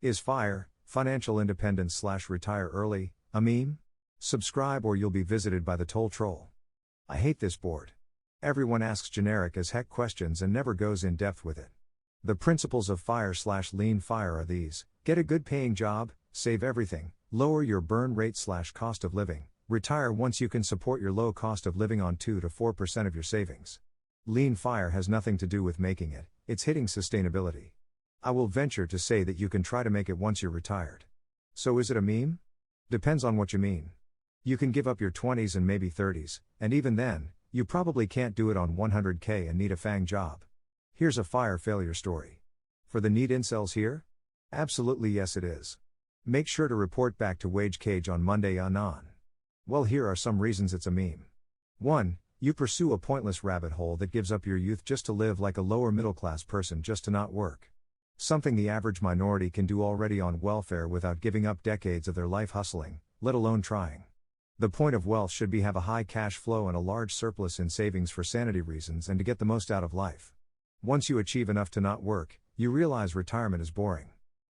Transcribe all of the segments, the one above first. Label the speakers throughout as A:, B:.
A: Is FIRE, financial independence / retire early, a meme? Subscribe or you'll be visited by the toll troll. I hate this board. Everyone asks generic as heck questions and never goes in depth with it. The principles of FIRE / lean FIRE are these: get a good paying job, save everything, lower your burn rate / cost of living, retire once you can support your low cost of living on 2 to 4% of your savings. Lean FIRE has nothing to do with making it, it's hitting sustainability. I will venture to say that you can try to make it once you're retired. So is it a meme? Depends on what you mean. You can give up your 20s and maybe 30s, and even then, you probably can't do it on 100K and need a FANG job. Here's a FIRE failure story. For the neat incels here? Absolutely yes it is. Make sure to report back to Wage Cage on Monday on. Well, here are some reasons it's a meme. 1. You pursue a pointless rabbit hole that gives up your youth just to live like a lower middle class person just to not work. Something the average minority can do already on welfare without giving up decades of their life hustling, let alone trying. The point of wealth should be have a high cash flow and a large surplus in savings for sanity reasons and to get the most out of life. Once you achieve enough to not work, you realize retirement is boring.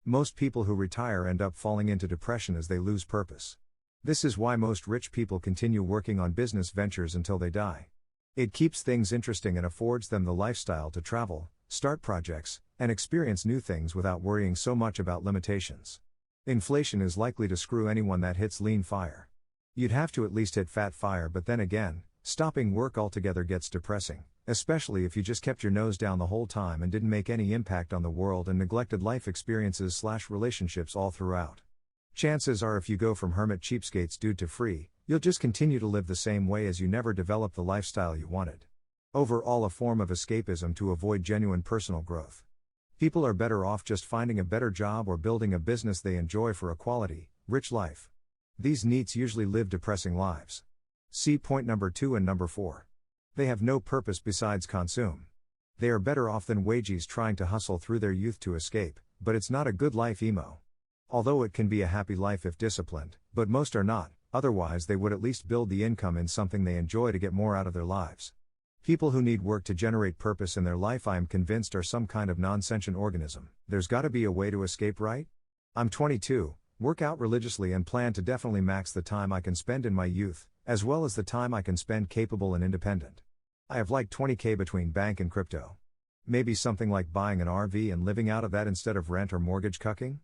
A: Most people who retire end up falling into depression as they lose purpose. This is why most rich people continue working on business ventures until they die. It keeps things interesting and affords them the lifestyle to travel, start projects, and experience new things without worrying so much about limitations. Inflation is likely to screw anyone that hits lean FIRE. You'd have to at least hit fat FIRE, but then again, stopping work altogether gets depressing, especially if you just kept your nose down the whole time and didn't make any impact on the world and neglected life experiences / relationships all throughout. Chances are if you go from hermit cheapskates dude to free, you'll just continue to live the same way as you never develop the lifestyle you wanted. Overall a form of escapism to avoid genuine personal growth. People are better off just finding a better job or building a business they enjoy for a quality, rich life. These NEETs usually live depressing lives. See point number 2 and number 4. They have no purpose besides consume. They are better off than wages trying to hustle through their youth to escape, but it's not a good life emo. Although it can be a happy life if disciplined, but most are not, otherwise they would at least build the income in something they enjoy to get more out of their lives. People who need work to generate purpose in their life, I am convinced, are some kind of non-sentient organism. There's gotta be a way to escape, right? I'm 22, work out religiously and plan to definitely max the time I can spend in my youth, as well as the time I can spend capable and independent. I have like 20K between bank and crypto. Maybe something like buying an RV and living out of that instead of rent or mortgage cucking?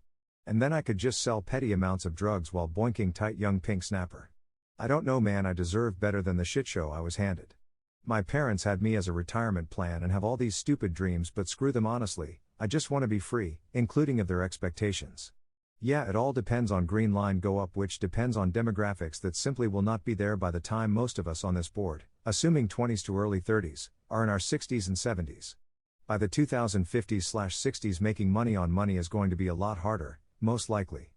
A: And then I could just sell petty amounts of drugs while boinking tight young pink snapper. I don't know man, I deserve better than the shit show I was handed. My parents had me as a retirement plan and have all these stupid dreams, but screw them honestly, I just want to be free, including of their expectations. Yeah, it all depends on green line go up, which depends on demographics that simply will not be there by the time most of us on this board, assuming 20s to early 30s, are in our 60s and 70s. By the 2050s/60s making money on money is going to be a lot harder, most likely.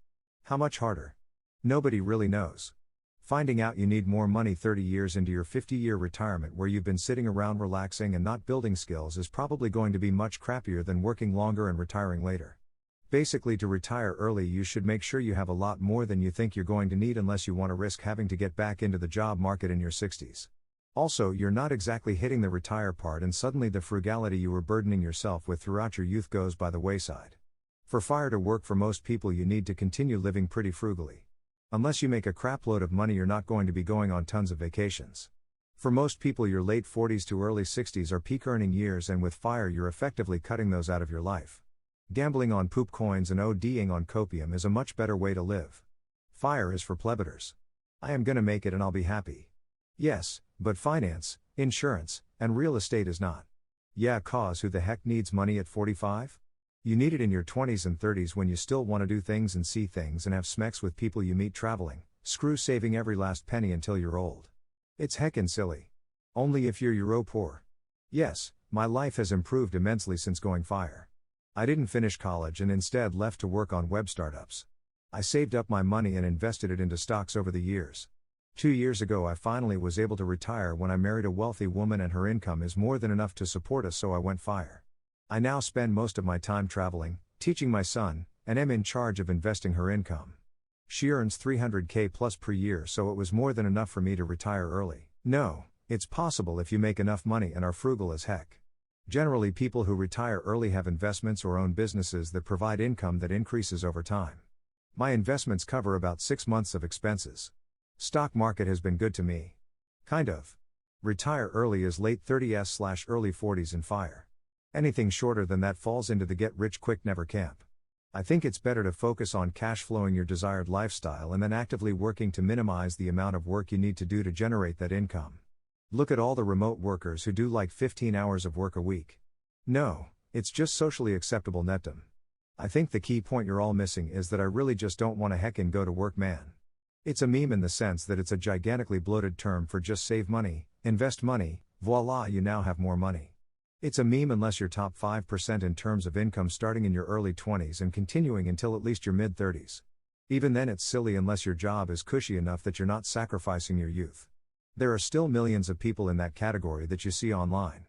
A: How much harder? Nobody really knows. Finding out you need more money 30 years into your 50-year retirement where you've been sitting around relaxing and not building skills is probably going to be much crappier than working longer and retiring later. Basically, to retire early you should make sure you have a lot more than you think you're going to need unless you want to risk having to get back into the job market in your 60s. Also, you're not exactly hitting the retire part and suddenly the frugality you were burdening yourself with throughout your youth goes by the wayside. For FIRE to work for most people you need to continue living pretty frugally. Unless you make a crapload of money you're not going to be going on tons of vacations. For most people your late 40s to early 60s are peak earning years, and with FIRE you're effectively cutting those out of your life. Gambling on poop coins and ODing on copium is a much better way to live. FIRE is for plebiters. I am gonna make it and I'll be happy. Yes, but finance, insurance, and real estate is not. Yeah, cause who the heck needs money at 45? You need it in your 20s and 30s when you still want to do things and see things and have smecks with people you meet traveling. Screw saving every last penny until you're old. It's heckin' silly. Only if you're Euro poor. Yes, my life has improved immensely since going FIRE. I didn't finish college and instead left to work on web startups. I saved up my money and invested it into stocks over the years. 2 years ago I finally was able to retire when I married a wealthy woman and her income is more than enough to support us, so I went FIRE. I now spend most of my time traveling, teaching my son, and am in charge of investing her income. She earns $300K plus per year, so it was more than enough for me to retire early. No, it's possible if you make enough money and are frugal as heck. Generally, people who retire early have investments or own businesses that provide income that increases over time. My investments cover about 6 months of expenses. Stock market has been good to me. Kind of. Retire early is late 30s/early 40s in FIRE. Anything shorter than that falls into the get-rich-quick never camp. I think it's better to focus on cash flowing your desired lifestyle and then actively working to minimize the amount of work you need to do to generate that income. Look at all the remote workers who do like 15 hours of work a week. No, it's just socially acceptable netdom. I think the key point you're all missing is that I really just don't want to heckin' go to work, man. It's a meme in the sense that it's a gigantically bloated term for just save money, invest money, voila, you now have more money. It's a meme unless you're top 5% in terms of income starting in your early 20s and continuing until at least your mid-30s. Even then it's silly unless your job is cushy enough that you're not sacrificing your youth. There are still millions of people in that category that you see online.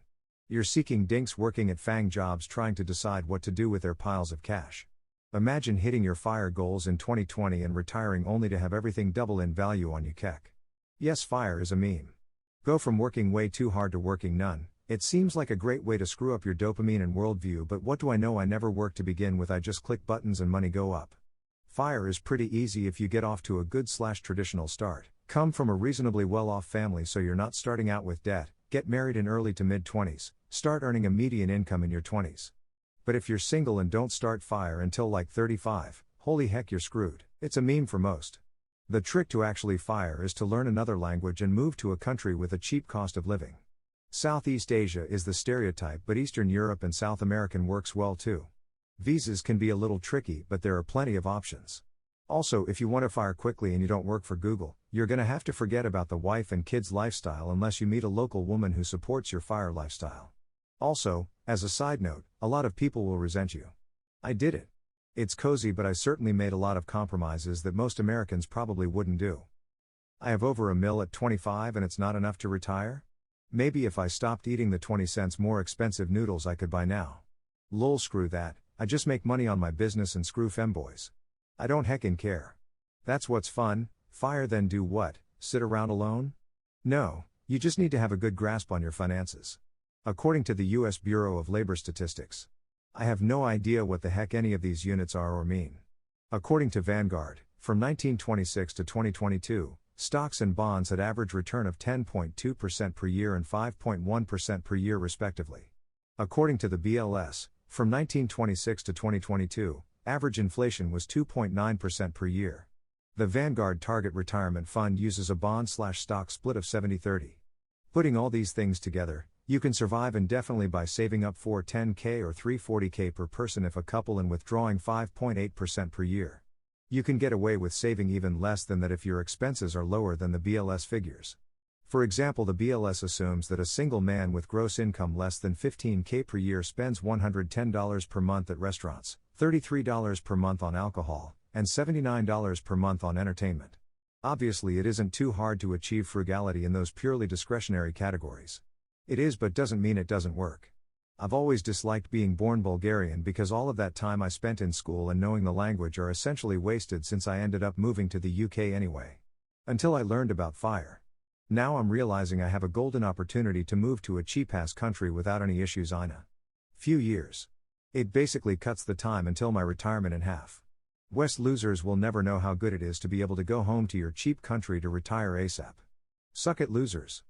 A: You're seeking dinks working at FANG jobs trying to decide what to do with their piles of cash. Imagine hitting your FIRE goals in 2020 and retiring only to have everything double in value on you keck. Yes, FIRE is a meme. Go from working way too hard to working none. It seems like a great way to screw up your dopamine and worldview, but what do I know? I never worked to begin with, I just click buttons and money go up. FIRE is pretty easy if you get off to a good/traditional start. Come from a reasonably well-off family so you're not starting out with debt, get married in early to mid-20s, start earning a median income in your 20s. But if you're single and don't start FIRE until like 35, holy heck, you're screwed. It's a meme for most. The trick to actually FIRE is to learn another language and move to a country with a cheap cost of living. Southeast Asia is the stereotype, but Eastern Europe and South American works well too. Visas can be a little tricky, but there are plenty of options. Also, if you want to FIRE quickly and you don't work for Google, you're gonna have to forget about the wife and kids lifestyle unless you meet a local woman who supports your FIRE lifestyle. Also, as a side note, a lot of people will resent you. I did it. It's cozy, but I certainly made a lot of compromises that most Americans probably wouldn't do. I have over $1 million at 25 and it's not enough to retire? Maybe if I stopped eating the 20 cents more expensive noodles I could buy now. Lol, screw that, I just make money on my business and screw femboys. I don't heckin' care. That's what's fun. FIRE then do what? Sit around alone? No, you just need to have a good grasp on your finances. According to the US Bureau of Labor Statistics. I have no idea what the heck any of these units are or mean. According to Vanguard, from 1926 to 2022, stocks and bonds had average return of 10.2% per year and 5.1% per year respectively. According to the BLS, from 1926 to 2022, average inflation was 2.9% per year. The Vanguard Target Retirement Fund uses a bond/stock split of 70-30. Putting all these things together, you can survive indefinitely by saving up $410K or $340K per person if a couple and withdrawing 5.8% per year. You can get away with saving even less than that if your expenses are lower than the BLS figures. For example, the BLS assumes that a single man with gross income less than $15K per year spends $110 per month at restaurants, $33 per month on alcohol, and $79 per month on entertainment. Obviously, it isn't too hard to achieve frugality in those purely discretionary categories. It is, but doesn't mean it doesn't work. I've always disliked being born Bulgarian because all of that time I spent in school and knowing the language are essentially wasted since I ended up moving to the UK anyway. Until I learned about FIRE. Now I'm realizing I have a golden opportunity to move to a cheap-ass country without any issues in a few years. It basically cuts the time until my retirement in half. West losers will never know how good it is to be able to go home to your cheap country to retire ASAP. Suck it, losers.